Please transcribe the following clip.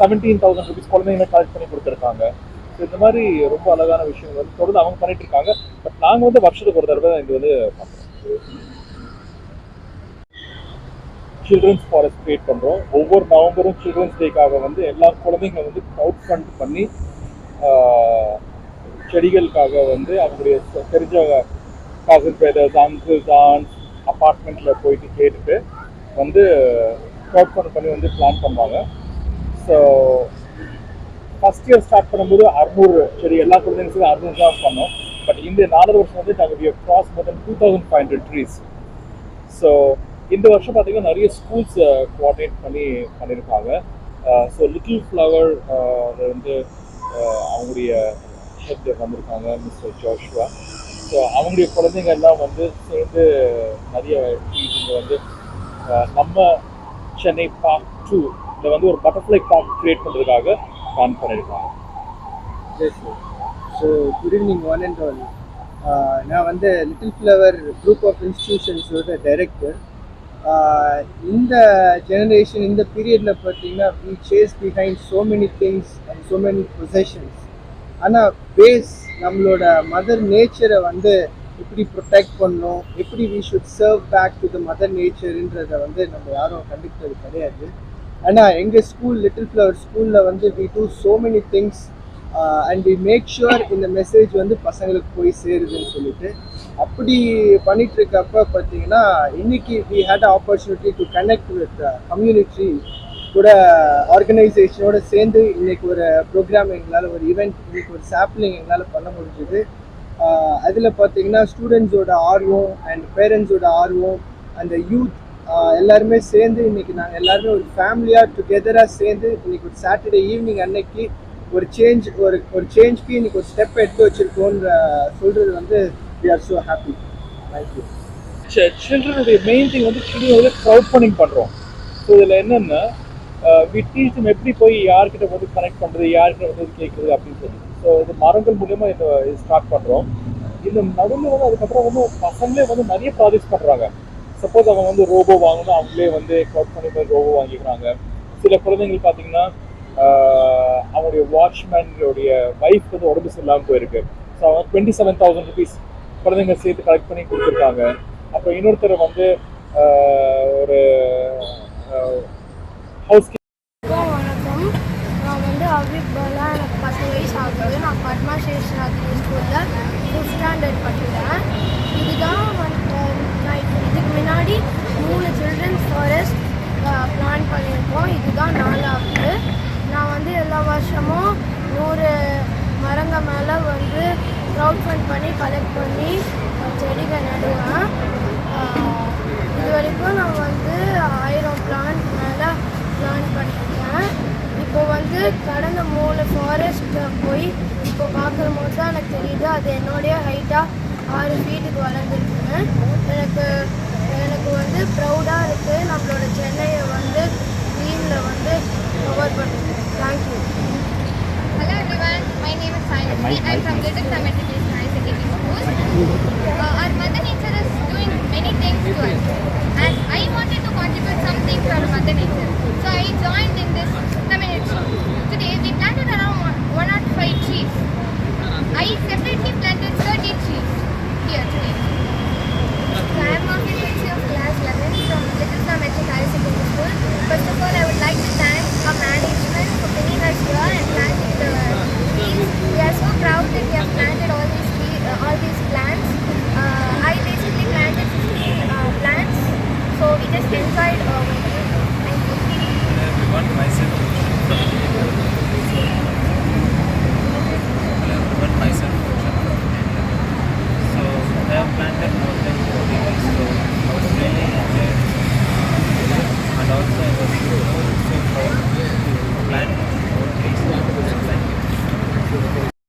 17,000 rupees குழந்தைங்களை collect பண்ணி கொடுத்துருக்காங்க. ஸோ இந்த மாதிரி ரொம்ப அழகான விஷயங்கள் வந்து தொடர்ந்து அவங்க பண்ணிட்டு இருக்காங்க. பட் நாங்கள் வந்து வருஷத்துக்கு ஒரு தடவை இது வந்து பண்ணுறோம். சில்ட்ரன்ஸ் ஃபாரஸ்ட் கிரியேட் பண்ணுறோம். ஒவ்வொரு நவம்பரும் சில்ட்ரன்ஸ் டேக்காக வந்து எல்லா குழந்தைங்க வந்து க்ரௌட் ஃபண்ட் பண்ணி செடிகளுக்காக வந்து அவங்களுடைய தெரிஞ்ச கசின் பிரதர்ஸ், அங்கிள்ஸ், ஆன்ஸ் அப்பார்ட்மெண்ட்டில் போயிட்டு கேட்டுட்டு வந்து க்ரௌட் ஃபண்ட் பண்ணி வந்து பிளான் பண்ணுவாங்க. ஸோ ஃபஸ்ட் இயர் ஸ்டார்ட் பண்ணும்போது 600 செடி எல்லா குழந்தைங்களுக்கும் 600 தான் பண்ணோம். பட் இந்த 4 வருஷம் வந்து நாங்கள் கிராஸ் மோர் தென் 2500 ட்ரீஸ். ஸோ இந்த வருஷம் பார்த்தீங்கன்னா நிறைய ஸ்கூல்ஸ் கோஆர்டினேட் பண்ணியிருக்காங்க. ஸோ லிட்டில் ஃப்ளவர் வந்து அவங்களுடைய ஹெட் வந்திருக்காங்க, மிஸ்டர் ஜோஷுவா. ஸோ அவங்களுடைய குழந்தைங்க எல்லாம் வந்து சேர்ந்து நிறைய ட்ரீஸ் இங்கே வந்து நம்ம சென்னை பார்க் 2 இதில் வந்து ஒரு பட்டர்ஃப்ளை பார்க் கிரியேட் பண்ணுறதுக்காக பிளான் பண்ணியிருக்காங்க. So good evening one and all. நான் வந்து லிட்டில் ஃப்ளவர் குரூப் ஆஃப் இன்ஸ்டிடியூஷன்ஸோட டைரக்டர். இந்த ஜெனரேஷன் இந்த பீரியடில் பார்த்தீங்கன்னா we chase behind so many things and so many possessions. ஆனால் பேஸ் நம்மளோட மதர் நேச்சரை வந்து எப்படி ப்ரொடெக்ட் பண்ணணும், எப்படி we should serve back to the mother நேச்சருன்றதை வந்து நம்ம யாரும் கண்டுக்கிறது கிடையாது. ஆனால் எங்கள் ஸ்கூல் லிட்டில் ஃப்ளவர் ஸ்கூலில் வந்து we do so many things and we make sure இந்த மெசேஜ் வந்து பசங்களுக்கு போய் சேருதுன்னு சொல்லிட்டு அப்படி பண்ணிட்டு இருக்கப்ப பார்த்தீங்கன்னா இன்னைக்கு we had opportunity to connect with community கூட ஆர்கனைசேஷனோட சேர்ந்து இன்னைக்கு ஒரு ப்ரோக்ராம் எங்களால் ஒரு ஈவெண்ட் இன்னைக்கு ஒரு சாப்ளிங் எங்களால் பண்ண முடிஞ்சுது. அதில் பார்த்தீங்கன்னா ஸ்டூடெண்ட்ஸோட ஆர்வம் அண்ட் பேரண்ட்ஸோட ஆர்வம் அந்த யூத் எல்லாருமே சேர்ந்து இன்னைக்கு நாங்கள் எல்லாருமே ஒரு ஃபேமிலியாக டுகெதராக சேர்ந்து இன்னைக்கு ஒரு சாட்டர்டே ஈவினிங் அன்னைக்கு ஒரு சேஞ்ச்க்கு இன்னைக்கு ஒரு ஸ்டெப் எடுத்து வச்சிருக்கோன்ற சொல்றது வந்து we are so happy. Thank you. சில்ட்ரனுடைய மெயின் திங் வந்து சில்ட்ரன் வந்து க்ரௌட் ஃபண்டிங் பண்ணுறோம். ஸோ இதில் என்னென்னா வி டீச் them எப்படி போய் யார்கிட்ட வந்து கனெக்ட் பண்ணுறது, யார்கிட்ட வந்து கேட்குறது அப்படின்னு சொல்லி. ஸோ இது மரங்கள் மூலியமாக இது ஸ்டார்ட் பண்ணுறோம். இந்த நடுவில் வந்து அதுக்கப்புறம் வந்து பசங்களே வந்து நிறைய ப்ராஜெக்ட்ஸ் பண்ணுறாங்க. சப்போஸ் அவங்க வந்து ரோபோ வாங்கணும், அவங்களே வந்து க்ரௌட் ஃபண்டிங் பண்ணி ரோபோ வாங்கிக்கிறாங்க. சில குழந்தைங்கள் பார்த்தீங்கன்னா அவங்களுடைய வாட்ச்மேனுடைய ஒய்ஃப் வந்து உடம்பு சரியில்லாமல் போயிருக்கு. ஸோ அவங்க 27,000 rupees குழந்தைங்க சேர்த்து கலெக்ட் பண்ணி கொடுத்துருக்காங்க. அப்புறம் இன்னொருத்தர் வந்து ஒரு ஹவுஸ் வணக்கம். நான் வந்து அபித் பாலா, எனக்கு 10 வயசு ஆகுது. நான் பத்மா சேஷநாத்ரி ஸ்கூலில் 5th ஸ்டாண்டர்ட் படிக்கிறேன். இதுதான் நான் இதுக்கு முன்னாடி 3 சில்ட்ரன்ஸ் ஃபாரஸ்ட் பிளான் பண்ணியிருக்கோம். இதுதான் 4வது. நான் வந்து எல்லா வருஷமும் 100 மரங்க மேலே வந்து க்ரௌட் ஃபண்ட் பண்ணி கலெக்ட் பண்ணி செடிகள் நடுவேன். இது வரைக்கும் நான் வந்து 1000 பிளான்ட் மேலே பிளான் பண்ணியிருக்கேன். இப்போ வந்து கடந்த 3 ஃபாரஸ்ட் போய் இப்போ பார்க்கும்போது தான் எனக்கு தெரியுது அது என்னுடைய ஹைட்டாக 6 ஃபீட்டுக்கு வளர்ந்துருக்குன்னு. எனக்கு வந்து ப்ரௌடாக இருக்குது. நம்மளோட சென்னையை வந்து க்ரீனில் வந்து கவர் பண்ணுது. Thank you. Hello everyone, my name is Sainathi. I am from Little Flower Education High Secondary School. Our Mother Nature is doing many things to us, and I wanted to contribute something to our Mother Nature. So I joined in this community. Today we planted around 105 trees. I separate